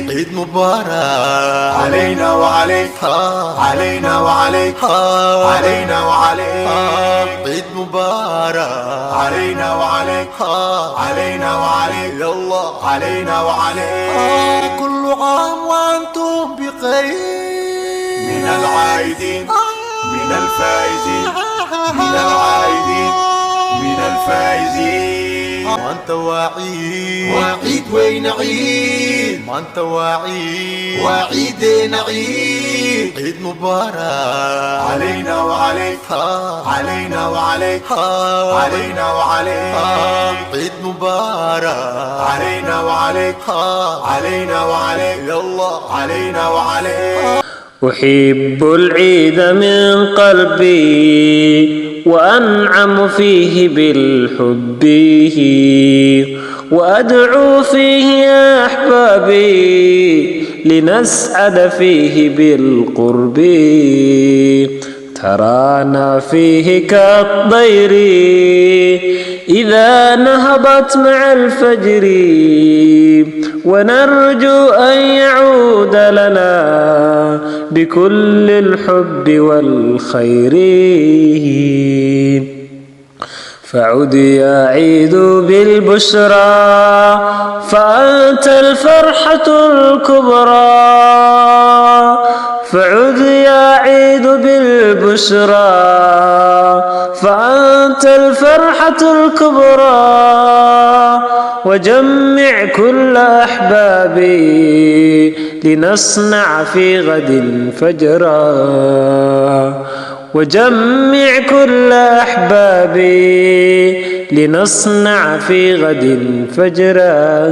عيد مبارك علينا وعليك، علينا وعليك، علينا وعليك، عيد مبارك علينا وعليك، علينا وعليك، يلا علينا وعليك. كل عام وأنتم بخير، من العائدين من الفائزين، من العائدين من الفائزين. ما انت وعيد وعيد وين عيد، ما انت وعيد وعيدين عيد. عيد مبارك علينا وعليك، علينا وعليك، علينا وعليك، عيد مبارك علينا وعليك، علينا وعليك، يلا علينا وعليك. أحب العيد من قلبي وأنعم فيه بالحب، وأدعو فيه يا أحبابي لنسعد فيه بالقرب. ترانا فيه كالطير إذا نهضت مع الفجر، ونرجو أن يعود لنا بكل الحب والخير. فعد يا عيد بالبشرى، فأنت الفرحة الكبرى. فعد يا عيد بالبشرى، فأنت الفرحة الكبرى. وجمع كل أحبابي لنصنع في غد فجرا. وجمع كل أحبابي لنصنع في غد فجرا.